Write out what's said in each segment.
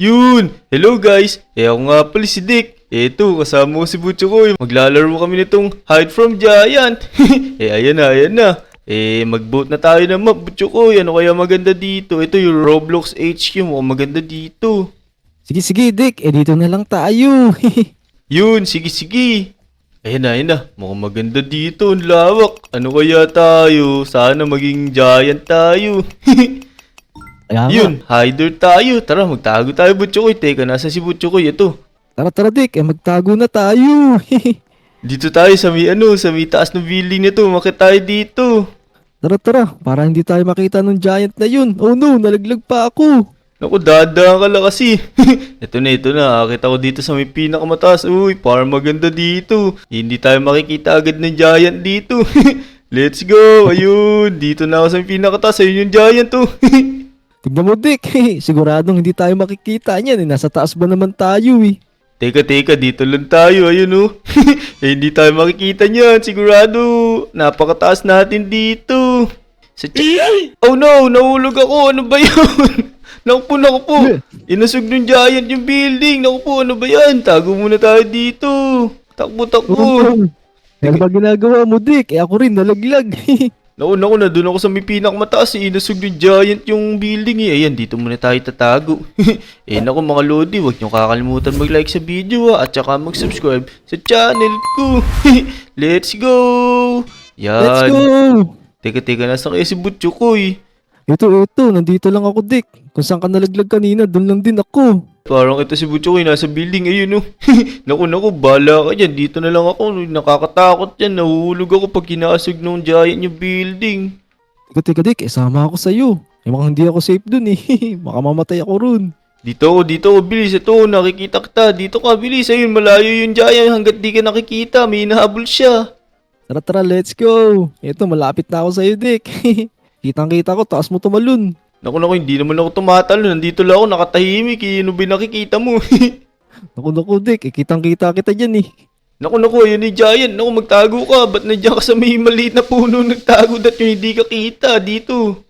Yun! Hello guys! Ako nga pala si Dick. Eto, kasama ko si Butcho ko. Maglalaro kami nitong Hide from Giant. Ayan na, ayan na. Mag-vote na tayo ng map, Butcho ko. Ano kaya maganda dito? Ito yung Roblox HQ. Mukhang maganda dito. Sige, Dick. Dito na lang tayo. Yun, sige. Ayan na. Mukhang maganda dito. Ang lawak. Ano kaya tayo? Sana maging giant tayo. Kaya nga. Yun, hider tayo. Tara, magtago tayo, Butcho ko. Teka, nasa si Butcho ko. Ito. Tara, Dick. Magtago na tayo. Dito tayo sa may taas ng building nito. Makit tayo dito. Tara. Para hindi tayo makita ng giant na yun. Oh no, nalaglag pa ako. Naku, dadaan ka lang kasi. Ito na. Akita ko dito sa may pinakamataas. Uy, parang maganda dito. Hindi tayo makikita agad ng giant dito. Let's go. Ayun, dito na ako sa may pinakataas. Ayun yung giant to. Tignan mo, Dick. Siguradong hindi tayo makikita niyan. Nasa taas ba naman tayo eh. Teka, dito lang tayo. Ayun oh. Hindi tayo makikita niyan, sigurado. Napakataas natin dito. Oh no, nahulog ako. Ano ba yun? Naku po. Inasog ng giant yung building. Naku po, ano ba yan? Tago muna tayo dito. Takbo. Ano ba ginagawa mo, Dick? Ako rin, nalaglag. Naku, nandun ako sa may pinakamataas. Inasog ng giant yung building eh. Ayan, dito muna tayo tatago. Naku mga lodi, huwag nyo kakalimutan mag-like sa video at saka mag-subscribe sa channel ko. Let's go! Yan. Let's go! Teka, nasa kayo si Butcho ko eh. Ito, nandito lang ako, Dick. Kung saan ka nalaglag kanina, doon lang din ako. Parang ito si Butcho ko eh, nasa building. Ayun oh. Naku, bala ka dyan. Dito na lang ako. Nakakatakot yan. Nahuhulog ako pag kinasog ng giant yung building. Teka, Dick. Sama ako sa'yo. Mukhang hindi ako safe dun eh. Baka mamatay ako ron. Dito ako, bilis. Ito, nakikita kita. Dito ka, bilis. Ayun, malayo yung giant hanggat di ka nakikita. May hinahabol siya. Tara, let's go. Ito, malapit na ako sa'yo, Dick. Kitang-kita ko, taas mo tumalun. Naku, hindi naman ako tumatalo. Nandito lang ako, nakatahimik. Ano ba nakikita mo? Naku, Dick. Kitang-kita kita dyan eh. Naku, yun ni Giant. Naku, magtago ka. Ba't nandiyan ka sa may maliit na puno nagtago dat yung hindi ka kita dito?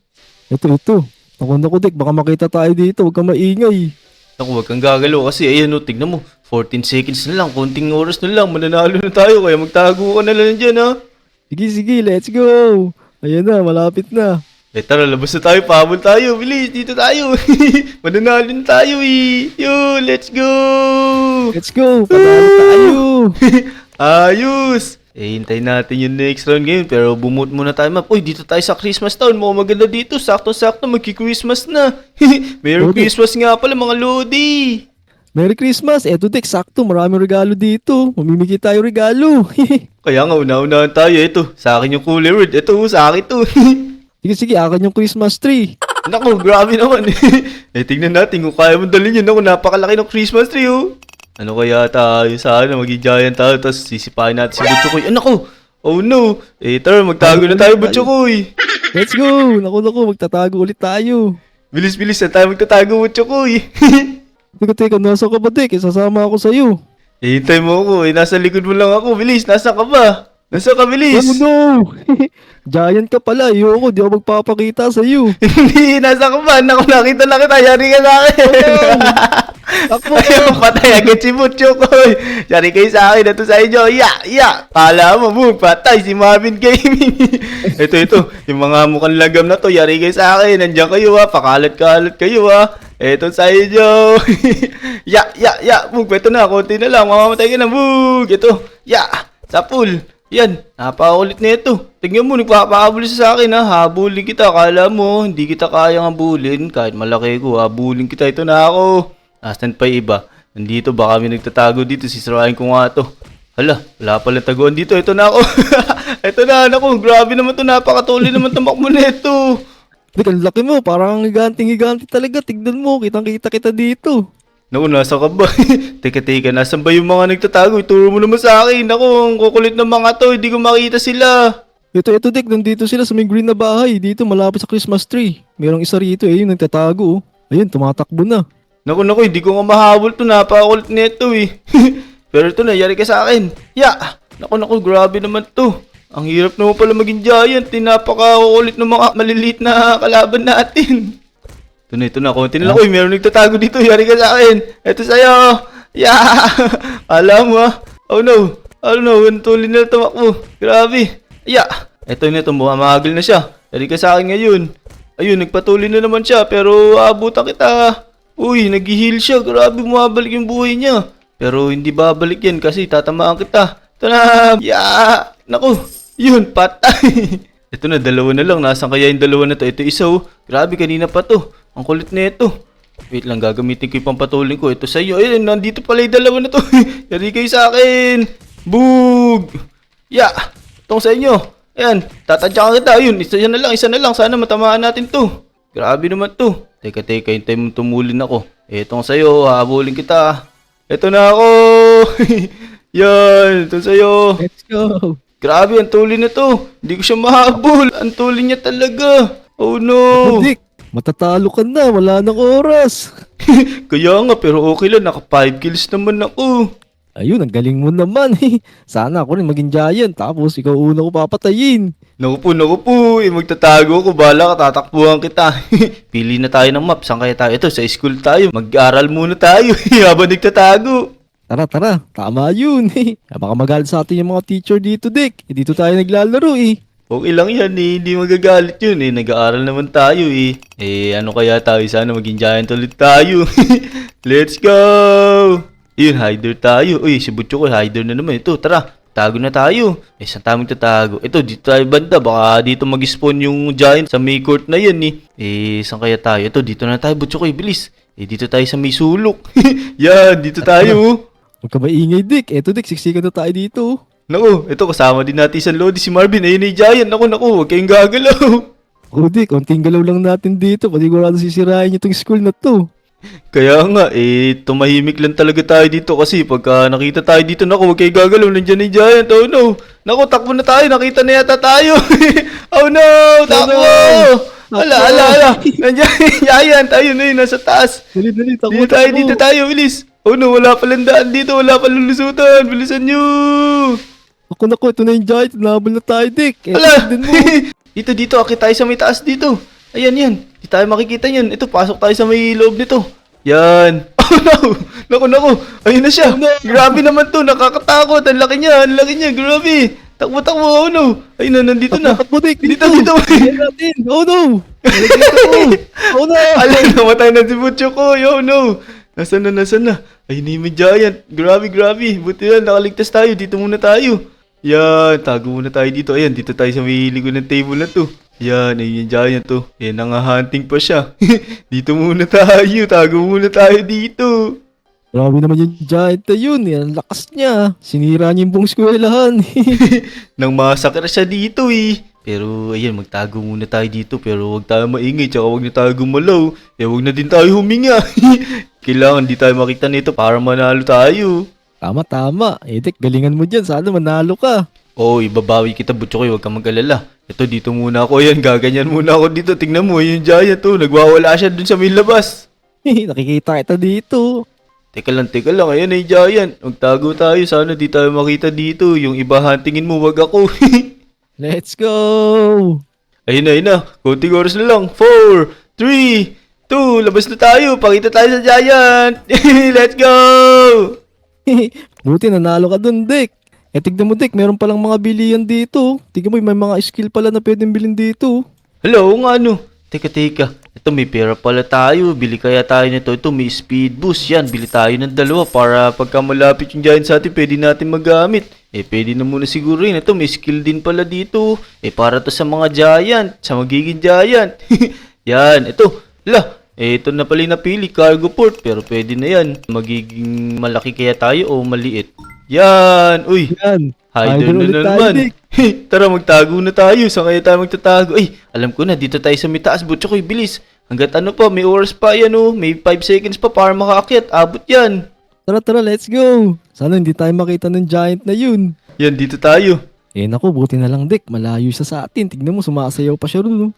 Ito. Naku, Dick. Baka makita tayo dito. Huwag kang maingay. Naku, wag kang gagalaw kasi ayan o, tignan mo. 14 seconds na lang, konting oras na lang. Mananalo na tayo, kaya magtago ka na lang dyan ha. Sige, let's go. Ayan na, malapit na. Tara, labas na tayo, pahabol tayo, bilis, dito tayo. Mananalo na tayo eh. Yo, let's go! Let's go, panalo tayo. Ayos! Hintayin natin yung next round ngayon, pero bumut muna tayo map. Uy, dito tayo sa Christmas Town, mukhang maganda dito, sakto-sakto, magki-Christmas na. Merry Okay. Christmas nga pala mga lodi! Merry Christmas. Eto, Dick, sakto. Maraming regalo dito. Mamimigay tayo regalo. Kaya nga, una-unahan tayo, ito, sa akin yung cooler word, ito, sa akin to. Sige, akin yung Christmas tree. Naku, grabe naman. Tingnan natin kung kaya mong dalhin yun. Naku, napakalaki ng Christmas tree, oh. Ano kaya tayo? Sana maging giant tayo, tapos sisipahin natin si Butcho Koy. Naku! Oh no! Tara, magtago na tayo, Butcho Koy. Let's go. Naku, magtatago ulit tayo. Bilis na tayo magtatago, Butcho Koy. Teka, nasa ka ba, Dick? Sasama ako sa'yo. Hintay mo ako, nasa likod mo lang ako. Bilis, nasa ka ba? Nasa ka, bilis. Oh no! Giant ka pala. Ayoko, di ako magpapakita sa'yo. Hindi, nasa ka ba? Naku, nakita na kita. Yari ka sa akin. Ako! Ayaw, patay agad si Butcho Koy. Yari kayo sa akin, ito sa inyo. Ya! Kala mo, patay si Marvin Gaming. Ito. Yung mga mukhang lagam na to, yari kayo sa akin. Nandiyan kayo ha, pakalat-kalat kayo ha. Ito sa inyo. Ya! Bug, ito na, konti na lang. Mamamatay ka na, bug. Ito, ya! Sa pool. Yan, napakakulit na ito. Tingnan mo, nagpapakabuli sa akin ha. Habulin kita, akala mo, hindi kita kayang habulin. Kahit malaki ko, habulin kita. Ito na ako. Nasaan pa yung iba? Nandito, baka may nagtatago dito. Sisirain ko nga to. Hala, wala pala taguan dito. Ito na ako. Ito na, naku. Grabe naman to. Napakatuloy naman tamakbo na ito. Dick, ang laki mo. Parang higanting-higanti talaga. Tignan mo, kitang-kita kita dito. Naku, nasa ka ba? Teka, nasan ba yung mga nagtatago? Ituro mo naman sa akin. Naku, ang kukulit ng mga to. Hindi ko makita sila. Ito, Dick. Nandito sila sa may green na bahay. Dito, malapit sa Christmas tree. Merong isa rito eh. Yung nagtatago. Ayun, tumatakbo na. Naku, hindi ko nga mahabol to. Napakakulit nito eh. Pero ito na, yari ka sa akin. Ya! Naku, grabe naman to. Ang hirap naman pala maging giant. Napakakulit ng mga maliliit na kalaban natin. Ito na. Konti na lang. Uy, meron nagtatago dito. Yari ka sa akin. Ito sa'yo. Yeah! Alam mo ah. Oh no. Ang tuloy na tumakbo. Grabe. Yeah. Ito na ito. Mahagal na siya. Yari ka sa akin ngayon. Ayun, nagpatuloy na naman siya. Pero aabutan kita. Uy, nag-heal siya. Grabe, bumabalik yung buhay niya. Pero hindi babalik yan kasi tatamaan kita. Ito na. Yeah! Naku. Yun, patay. Ito na, dalawa na lang. Nasaan kaya yung dalawa na to? Ito isa oh. Grabe, kanina pa to. Ang kulit na ito. Wait lang, gagamitin ko yung pampatuloy ko. Ito sa'yo. Ayun, nandito pala yung dalawa na to. Yari kayo sa akin. Boog! Yeah! Itong sa inyo. Ayan, tatadyakan kita. Ayun, isa na lang. Sana matamaan natin to. Grabe naman to. Teka, hintay mo tumulin ako. Itong sa'yo, hahabulin kita. Ito na ako. Yan, ito sa'yo. Let's go. Grabe, ang tuloy na to. Hindi ko siya mahabol. Ang tuloy niya talaga. Oh no. Dick, matatalo ka na. Wala nang oras. Kaya nga, pero okay lang. Naka 5 kills naman ako. Ayun, ang galing mo naman. Sana ako rin maging giant. Tapos ikaw una ko papatayin. Naku po. Magtatago ako. Bahala ka, tatakbuhan kita. Pili na tayo ng map. Saan kaya tayo? Ito, sa school tayo. Mag-aral muna tayo. Habang nagtatago. Tara. Tama yun. Baka magalit sa atin yung mga teacher dito, Dick. Dito tayo naglalaro eh. Okay lang yan eh. Hindi magagalit yun eh. Nag-aaral naman tayo eh. Ano kaya tayo? Sana maging giant ulit tayo. Let's go! Yun, hider tayo. Uy, si Butcho ko, hider na naman. Ito, tara. Tago na tayo. Saan tayo magtatago? Ito, dito tayo banda. Baka dito mag-spawn yung giant sa may court na yan eh. Saan kaya tayo? Ito, dito na tayo, Butcho ko. Bilis. Dito tayo sa may sulok. Yan, dito tayo. Huwag ka maingay, Dick. Eto, Dick, siksikan na tayo dito. Naku, ito kasama din natin sa Lodi si Marvin. Ayun ay giant. Naku, huwag kayong gagalaw. Oh, Dick, konting galaw lang natin dito. Panigurado sisirain itong school na to. Kaya nga, tumahimik lang talaga tayo dito kasi pagka nakita tayo dito, naku, huwag kayo gagalaw, nandiyan yung giant, oh no. Naku, takbo na tayo, nakita na yata tayo. Oh no, takbo. Ala. Nandiyan yung giant, ayun na yun, nasa taas. Dali, takbo. Dito tayo, bilis. Oh no, wala palang daan dito, wala palang lusutan, bilisan nyo. Ako, ito na yung giant, nabal na tayo, Dick. Ala, dito, akit tayo sa may taas dito. Ayan. Di tayo makikita yan. Ito, pasok tayo sa may loob nito. Yan. Oh no. Naku. Ayun na siya. Grabe naman to. Nakakatakot. Ang laki niya. Grabe. Takbo. Oh no. Ayun na, nandito na. Takbo, Dick. Dito. Ayan natin. Oh no. Oh no. Alay, namatay na si Butcho ko. Oh no. Nasaan na? Ayun na yung giant. Grabe. Buti lang, nakaligtas tayo. Dito muna tayo. Yan, tago muna tayo dito. Ayan, dito tayo sa may likod ng table na to. Yan, ayun yung giant to. Yan, nanghahunting pa siya. Dito muna tayo. Tago muna tayo dito. Grabe naman yung giant na yun. Ang lakas niya. Sinira niya yung buong eskwelahan. Nang masakit siya dito eh. Pero ayan, magtago muna tayo dito. Pero huwag tayo maingay. Tsaka huwag na tayo gumalaw. Huwag na din tayo huminga. Kailangan di tayo makita nito para manalo tayo. Tama. Dick, galingan mo dyan. Sana manalo ka. Oo, ibabawi kita, Butcho ko. Huwag kang mag-alala. Ito, dito muna ako. Ayan, gaganyan muna ako dito. Tingnan mo, yung giant to. Nagwawala siya dun sa may labas. Nakikita kita dito. Teka lang. Ayan ay giant. Magtago tayo. Sana di tayo makita dito. Yung iba huntingin mo, wag ako. Let's go! Ayun na. Kunting oras na lang. 4, 3, 2, labas na tayo. Pakita tayo sa giant. Let's go! Buti nanalo ka dun, Dick. Tignan mo, Dick, meron palang mga bilihan dito. Tignan mo, may mga skill pala na pwedeng bilhin dito. Hello, nga ano? Teka. Ito, may pera pala tayo. Bili kaya tayo nito. Ito, may speed boost. Yan, bili tayo ng 2 para pagka malapit yung giant sa atin, pwede natin magamit. Pwede na muna siguro rin. Ito, may skill din pala dito. Para to sa mga giant. Sa magiging giant. Yan, ito. Ito na pala yung napili, cargo port. Pero pwede na yan. Magiging malaki kaya tayo o maliit. Yan. Uy. Yan. Hider na naman. Tara, magtago na tayo. Saan kaya tayo magtatago? Ay, alam ko na. Dito tayo sa may taas. Butcho ko, bilis. Hanggat ano pa, may oras pa yan oh. May 5 seconds pa para makaakyat. Abot yan. Tara, let's go. Sana hindi tayo makita ng giant na yun. Yan, dito tayo. Naku, buti na lang, Dick. Malayo siya sa atin. Tignan mo, sumasayaw pa siya ron.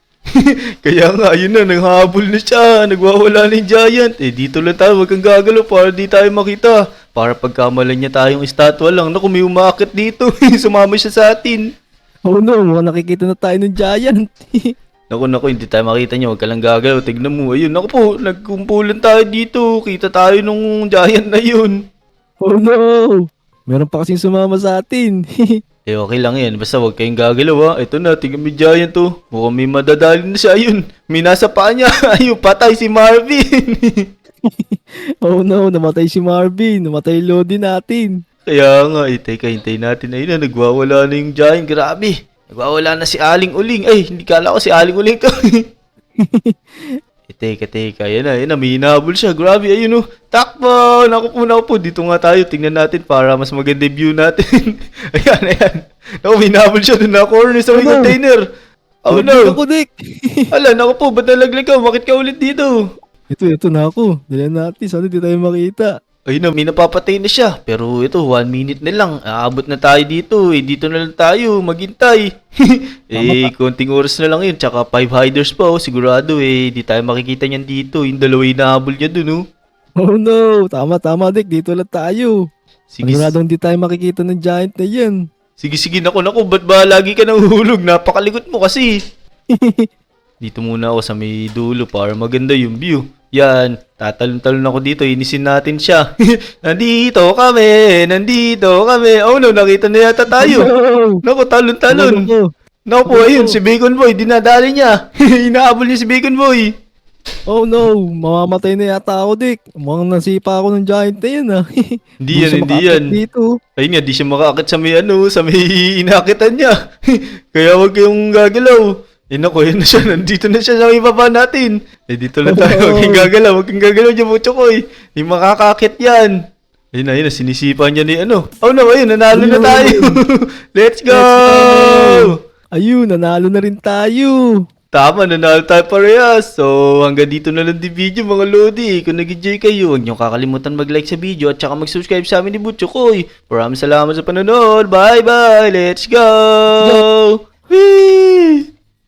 Kaya nga, ayun na, nanghabol na siya. Nagwawala na yung giant. Dito lang tayo, wag kang gagalaw para di tayo makita. Para pagkamalan niya tayong estatwa lang. Naku, may umakit dito. Sumama siya sa atin. Oh no, mukhang nakikita na tayo ng giant. Naku, hindi tayo makita niya. Huwag ka lang gagalaw. Tignan mo. Ayun, naku po. Nagkumpulan tayo dito. Kita tayo nung giant na yun. Oh no! Meron pa kasing sumama sa atin. Eh, okay lang yan. Basta huwag kayong gagalaw ha. Ito na, tingnan mo yung giant to. Mukhang may madadali na siya. Ayun, may nasa paa niya. Ayun, patay si Marvin. Oh no, namatay si Marvin. Namatay yung Lodi natin. Kaya nga, teka, hintayin natin. Ayun na, nagwawala na yung giant. Grabe. Nagwawala na si Aling Uling. Ay, hindi kala ko si Aling Uling to. Teka. Yan na, may hinabol siya. Grabe, ayun oh. Takbo! Naku po. Dito nga tayo. Tingnan natin para mas maganda yung view natin. Ayan. Naku, may hinabol siya dun na corner sa may Ano? container. Oh Nalaglag no. ako, Dick. Ala, naku po, ba't nalaglag ka? Bakit ka ulit dito? Ito na ako. Dala natin. Sana di tayo makita. Ayun na, may napapatay na siya. Pero ito, 1 minute na lang. Aabot na tayo dito. Dito na lang tayo. Maghintay. Konting oras na lang yun. Tsaka 5 hiders pa, sigurado di tayo makikita niyan dito. Yung dalawa inahabol niya dun, Oh no. Tama, Dick. Dito lang tayo. Sige, Siguradong di tayo makikita ng giant na yan. sige, naku. Ba't ba lagi ka nahuhulog? Napakalikot mo kasi. Dito muna ako sa may dulo para maganda yung view. Yan, tatalon-talon ako dito, inisin natin siya. Nandito kami. Oh no, nakita na yata tayo. No. Naku, talon-talon. Naku po, ayun, si Bacon Boy, dinadali niya. Inaabol niya si Bacon Boy. Oh no, mamamatay na yata ako, Dick. Mukhang nasipa ako ng giant na yan, ah. Hindi yan. Dito. Ayun nga, di siya makakit sa may sa may inakitan niya. Kaya wag kayong gagalaw. Naku, yun na siya, nandito na siya sa may baba natin. Dito lang tayo, wag kang gagalaw dyan, Butchokoy. Hindi makakakit yan. Ayun na, sinisipa niya ni Oh no, ayun, nanalo na tayo. Let's go! Ayun, nanalo na rin tayo. Tama, nanalo tayo parehas. So, hanggang dito na lang din video mga Lodi. Kung nag-enjoy kayo, huwag niyo kakalimutan mag-like sa video at saka mag-subscribe sa amin ni Butchokoy. Maraming salamat sa panonood. Bye-bye! Let's go! Whee!